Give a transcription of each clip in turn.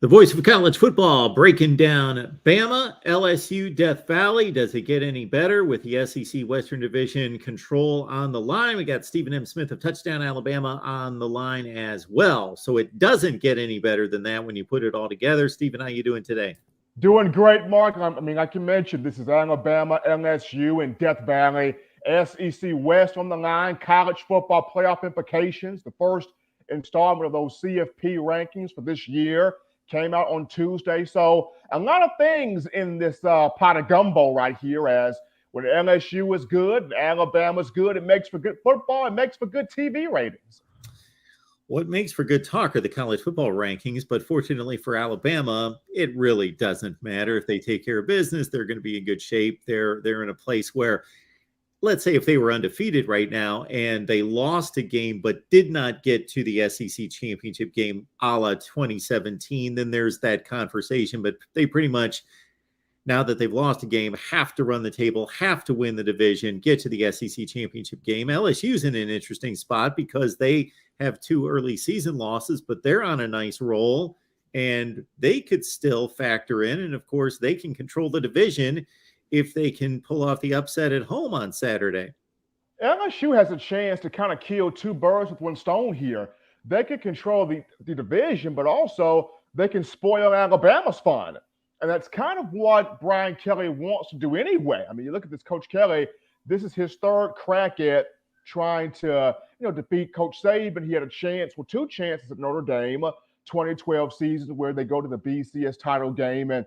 The voice of college football breaking down Bama, LSU, Death Valley. Does it get any better with the SEC Western Division control on the line? We got Stephen M. Smith of Touchdown Alabama on the line as well. So it doesn't get any better than that when you put it all together. Stephen, how you doing today? Doing great, Mark. I can mention this is Alabama, LSU, and Death Valley. SEC West on the line, college football playoff implications. The first installment of those CFP rankings for this year came out on Tuesday. So a lot of things in this pot of gumbo right here. As when LSU is good, Alabama's good, it makes for good football. It makes for good TV ratings. What makes for good talk are the college football rankings, but fortunately for Alabama, it really doesn't matter. If they take care of business, they're going to be in good shape. They're in a place where, let's say if they were undefeated right now and they lost a game but did not get to the SEC championship game a la 2017, then there's that conversation. But they pretty much, now that they've lost a game, have to run the table, have to win the division, get to the SEC championship game. LSU's in an interesting spot because they have 2 early season losses, but they're on a nice roll and they could still factor in. And of course, they can control the division if they can pull off the upset at home on Saturday. LSU has a chance to kind of kill 2 birds with 1 stone here. They can control the division, but also they can spoil Alabama's fun. And that's kind of what Brian Kelly wants to do anyway. I mean, you look at this Coach Kelly, this is his 3rd crack at trying to, defeat Coach Saban. He had a chance, 2 chances at Notre Dame, 2012 season where they go to the BCS title game and,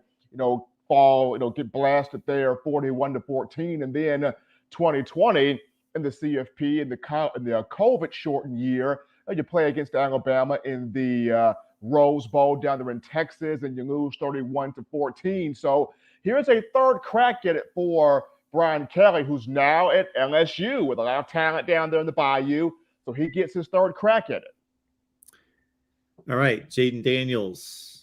fall, get blasted there 41-14. And then 2020 in the CFP in the COVID shortened year, you play against Alabama in the Rose Bowl down there in Texas and you lose 31-14. So here's a 3rd crack at it for Brian Kelly, who's now at LSU with a lot of talent down there in the Bayou. So he gets his 3rd crack at it. All right, Jaden Daniels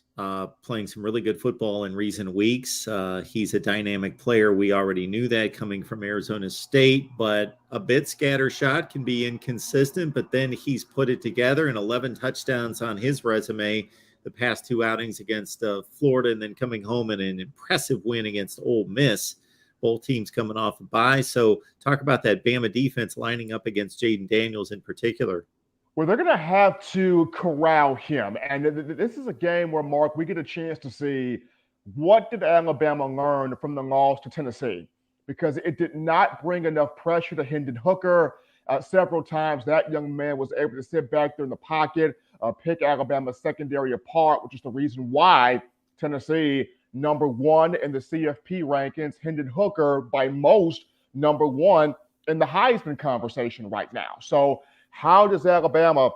playing some really good football in recent weeks. He's a dynamic player. We already knew that coming from Arizona State, but a bit scattershot, can be inconsistent, but then he's put it together and 11 touchdowns on his resume the past 2 outings against Florida and then coming home in an impressive win against Ole Miss. Both teams coming off a bye. So talk about that Bama defense lining up against Jaden Daniels in particular. Well, they're going to have to corral him. And this is a game where, Mark, we get a chance to see what did Alabama learn from the loss to Tennessee, because it did not bring enough pressure to Hendon Hooker. Several times that young man was able to sit back there in the pocket, pick Alabama's secondary apart, which is the reason why Tennessee number 1 in the CFP rankings, Hendon Hooker by most number 1 in the Heisman conversation right now. So how does Alabama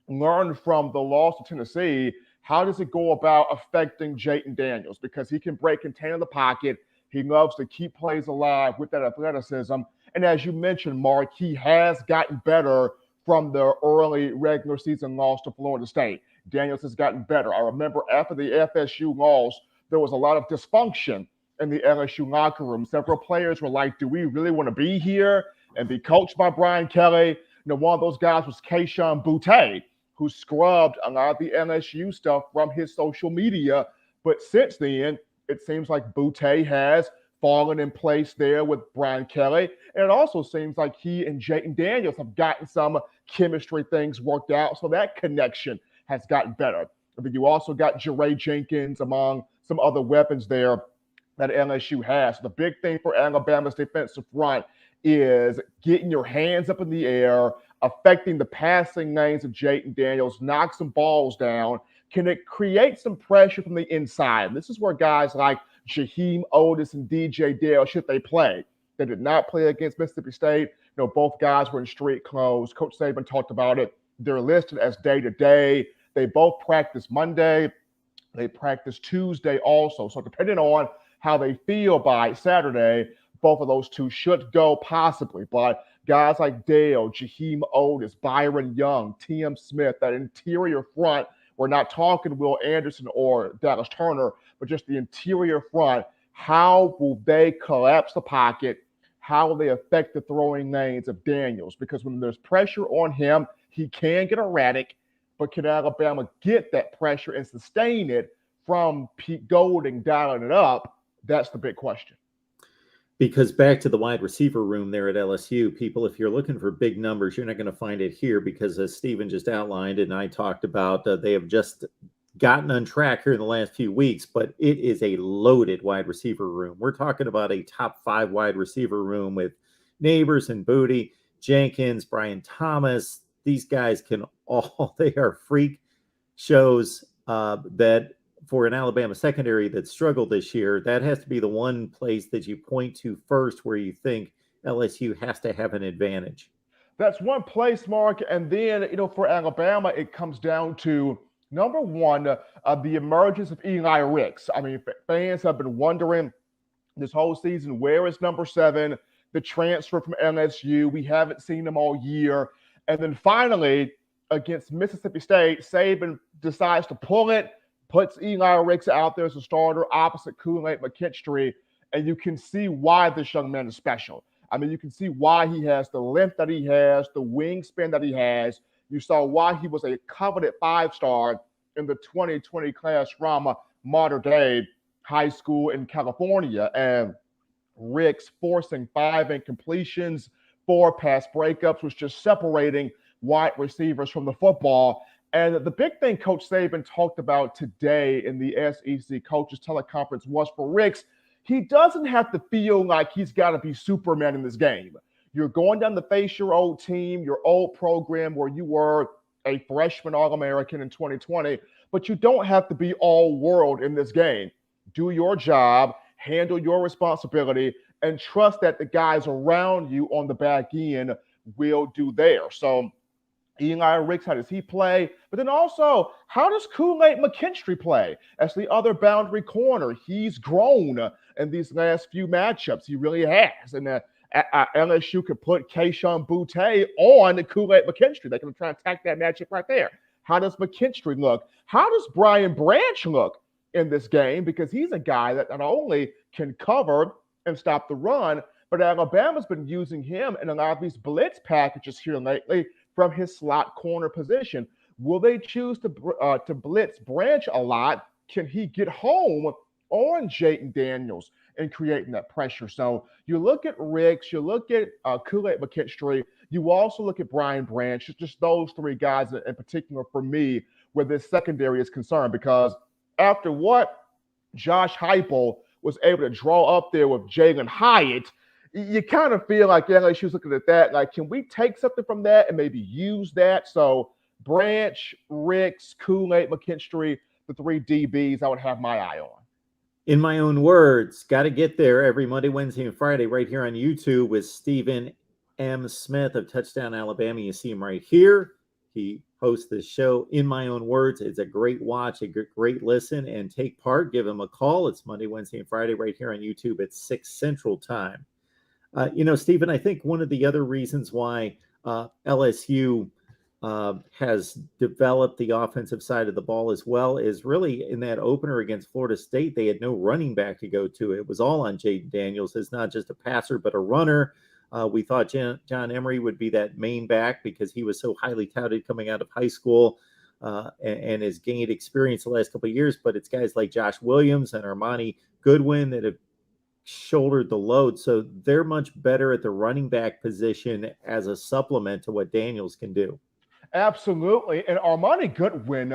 learn from the loss to Tennessee? How does it go about affecting Jaden Daniels? Because he can break contain in the pocket. He loves to keep plays alive with that athleticism. And as you mentioned, Mark, he has gotten better from the early regular season loss to Florida State. Daniels has gotten better. I remember after the FSU loss, there was a lot of dysfunction in the LSU locker room. Several players were like, do we really want to be here and be coached by Brian Kelly? One of those guys was Kayshon Boutte, who scrubbed a lot of the LSU stuff from his social media. But since then, it seems like Boutte has fallen in place there with Brian Kelly. And it also seems like he and Jaden Daniels have gotten some chemistry things worked out. So that connection has gotten better. But you also got Jeray Jenkins among some other weapons there that LSU has. So the big thing for Alabama's defensive front is getting your hands up in the air, affecting the passing lanes of Jaden Daniels, knock some balls down. Can it create some pressure from the inside? And this is where guys like Jaheim Otis and DJ Dale, should they play? They did not play against Mississippi State. Both guys were in street clothes. Coach Saban talked about it. They're listed as day-to-day. They both practice Monday. They practice Tuesday also. So depending on how they feel by Saturday, both of those 2 should go possibly. But guys like Dale, Jaheim Otis, Byron Young, T.M. Smith, that interior front, we're not talking Will Anderson or Dallas Turner, but just the interior front, how will they collapse the pocket? How will they affect the throwing lanes of Daniels? Because when there's pressure on him, he can get erratic, but can Alabama get that pressure and sustain it from Pete Golding dialing it up? That's the big question. Because back to the wide receiver room there at LSU, people, if you're looking for big numbers, you're not going to find it here because, as Steven just outlined and I talked about, they have just gotten on track here in the last few weeks, but it is a loaded wide receiver room. We're talking about a top 5 wide receiver room with Neighbors and Booty, Jenkins, Brian Thomas. These guys can all, they are freak shows that for an Alabama secondary that struggled this year, that has to be the one place that you point to first where you think LSU has to have an advantage. That's one place, Mark. And then, for Alabama, it comes down to number one, the emergence of Eli Ricks. I mean, fans have been wondering this whole season, where is number 7, the transfer from LSU? We haven't seen him all year. And then finally, against Mississippi State, Saban decides to pull it, puts Eli Ricks out there as a starter opposite Kool-Aid McKinstry, and you can see why this young man is special. I mean, you can see why he has the length that he has, the wingspan that he has. You saw why he was a coveted 5-star in the 2020 class from Mater Dei High School in California. And Ricks forcing 5 incompletions, 4 pass breakups, was just separating wide receivers from the football. And the big thing Coach Saban talked about today in the SEC coaches teleconference was for Ricks, he doesn't have to feel like he's got to be Superman in this game. You're going down to face your old team, your old program where you were a freshman All-American in 2020, but you don't have to be all world in this game. Do your job, handle your responsibility, and trust that the guys around you on the back end will do theirs. So Eli Ricks, how does he play? But then also, how does Kool-Aid McKinstry play as the other boundary corner? He's grown in these last few matchups. He really has. And LSU could put Keyshawn Boutte on Kool-Aid McKinstry. They can try and attack that matchup right there. How does McKinstry look? How does Brian Branch look in this game? Because he's a guy that not only can cover and stop the run, but Alabama's been using him in a lot of these blitz packages here lately from his slot corner position. Will they choose to blitz Branch a lot? Can he get home on Jaden Daniels and creating that pressure? So you look at Ricks, you look at Kool-Aid McKinstry, you also look at Brian Branch. It's just those 3 guys in particular for me where this secondary is concerned, because after what Josh Heupel was able to draw up there with Jalen Hyatt, you kind of feel like LSU's looking at that, like, can we take something from that and maybe use that? So Branch, Ricks, Kool-Aid McKinstry, the 3 DBs I would have my eye on. In my own words, got to get there every Monday, Wednesday, and Friday right here on YouTube with Stephen M. Smith of Touchdown Alabama. You see him right here. He hosts this show. In my own words, it's a great watch, a great listen, and take part. Give him a call. It's Monday, Wednesday, and Friday right here on YouTube at 6 Central Time. Stephen, I think one of the other reasons why LSU has developed the offensive side of the ball as well is really in that opener against Florida State, they had no running back to go to. It was all on Jaden Daniels as not just a passer, but a runner. We thought John Emery would be that main back because he was so highly touted coming out of high school and has gained experience the last couple of years. But it's guys like Josh Williams and Armani Goodwin that have shouldered the load. So they're much better at the running back position as a supplement to what Daniels can do. Absolutely. And Armani Goodwin,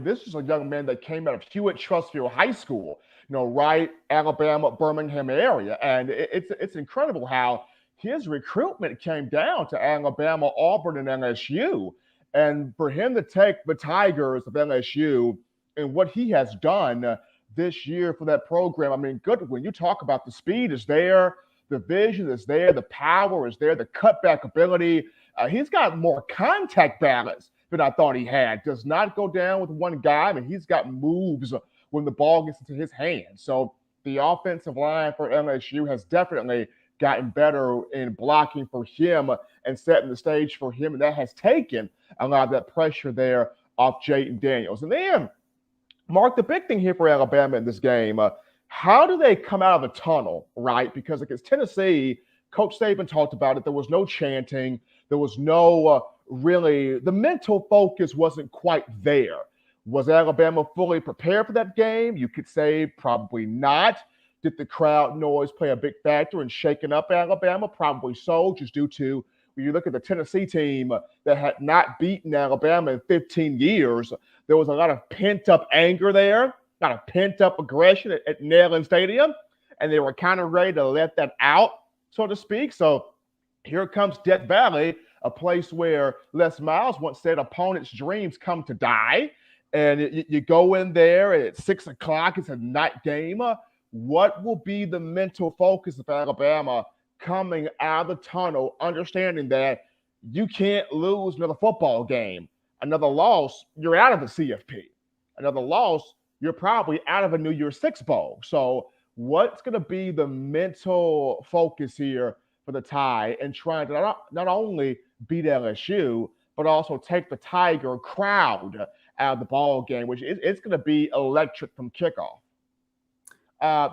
this is a young man that came out of Hewitt-Trustfield High School, right, Alabama, Birmingham area. And it's incredible how his recruitment came down to Alabama, Auburn, and LSU. And for him to take the Tigers of LSU and what he has done this year for that program, Goodwin, you talk about the speed is there, the vision is there, the power is there, the cutback ability. He's got more contact balance than I thought he had. Does not go down with one guy. He's got moves when the ball gets into his hands. So the offensive line for LSU has definitely gotten better in blocking for him and setting the stage for him. And that has taken a lot of that pressure there off Jaden Daniels. And then, Mark, the big thing here for Alabama in this game, how do they come out of the tunnel, right? Because against Tennessee, Coach Saban talked about it. There was no chanting. There was no the mental focus wasn't quite there. Was Alabama fully prepared for that game? You could say probably not. Did the crowd noise play a big factor in shaking up Alabama? Probably so, just due to when you look at the Tennessee team that had not beaten Alabama in 15 years, there was a lot of pent up anger there, a lot of pent up aggression at Neyland Stadium, and they were kind of ready to let that out, so to speak. So here comes Death Valley, a place where Les Miles once said opponents' dreams come to die. And you go in there at 6 o'clock, it's a night game. What will be the mental focus of Alabama coming out of the tunnel, understanding that you can't lose another football game? Another loss, you're out of the CFP. Another loss, you're probably out of a New Year's Six Bowl. So, what's going to be the mental focus here for the Tide and trying to not only beat LSU, but also take the Tiger crowd out of the ball game, which it's going to be electric from kickoff.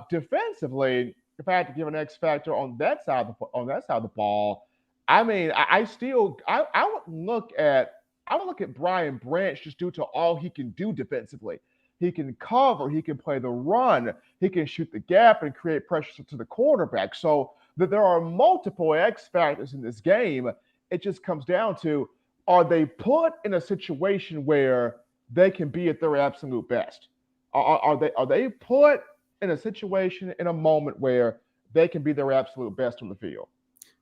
Defensively, if I had to give an X factor on that side of the ball, I mean, I would look at Brian Branch just due to all he can do defensively. He can cover, he can play the run, he can shoot the gap and create pressure to the quarterback. So that there are multiple X factors in this game. It just comes down to, are they put in a situation where they can be at their absolute best? Are they put in a situation, in a moment where they can be their absolute best on the field?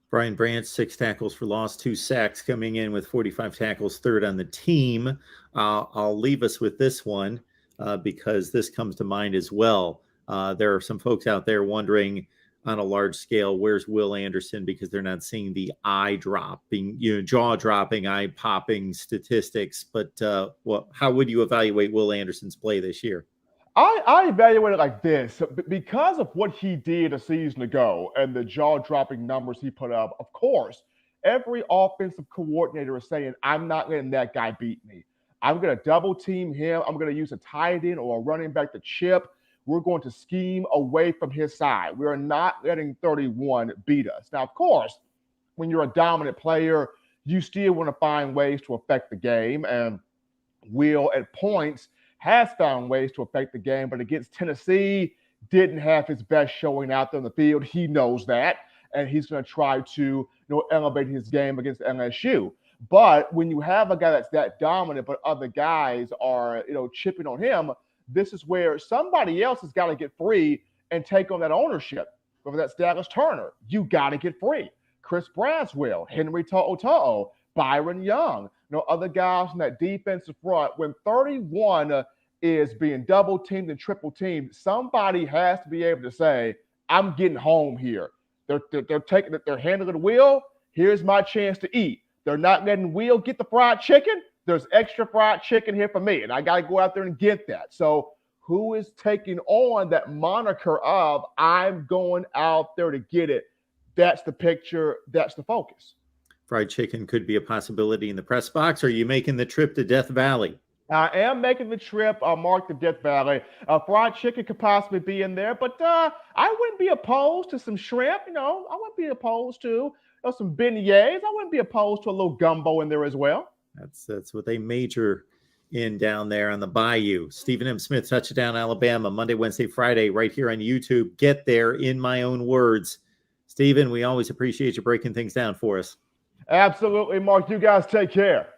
Brian Branch, 6 tackles for loss, 2 sacks, coming in with 45 tackles, third on the team. I'll leave us with this one because this comes to mind as well. There are some folks out there wondering on a large scale, where's Will Anderson? Because they're not seeing the jaw dropping, eye popping statistics. But how would you evaluate Will Anderson's play this year? I evaluate it like this. Because of what he did a season ago and the jaw-dropping numbers he put up, of course, every offensive coordinator is saying, I'm not letting that guy beat me. I'm going to double team him. I'm going to use a tight end or a running back to chip. We're going to scheme away from his side. We're not letting 31 beat us. Now, of course, when you're a dominant player, you still want to find ways to affect the game. And Will, at points, has found ways to affect the game, but against Tennessee, didn't have his best showing out there on the field. He knows that, and he's going to try to elevate his game against LSU. But when you have a guy that's that dominant, but other guys are chipping on him, this is where somebody else has got to get free and take on that ownership. Whether that's Dallas Turner, you got to get free. Chris Braswell, Henry To'o, Byron Young, other guys in that defensive front. When 31 is being double teamed and triple teamed, somebody has to be able to say, I'm getting home here. They're handling the wheel. Here's my chance to eat. They're not letting Will get the fried chicken. There's extra fried chicken here for me, and I got to go out there and get that. So who is taking on that moniker of I'm going out there to get it? That's the picture. That's the focus. Fried chicken could be a possibility in the press box. Are you making the trip to Death Valley? I am making the trip, Mark, to Death Valley. Fried chicken could possibly be in there, but I wouldn't be opposed to some shrimp. I wouldn't be opposed to some beignets. I wouldn't be opposed to a little gumbo in there as well. That's what they major in down there on the bayou. Stephen M. Smith, Touchdown Alabama, Monday, Wednesday, Friday, right here on YouTube. Get there in my own words. Stephen, we always appreciate you breaking things down for us. Absolutely, Mark. You guys take care.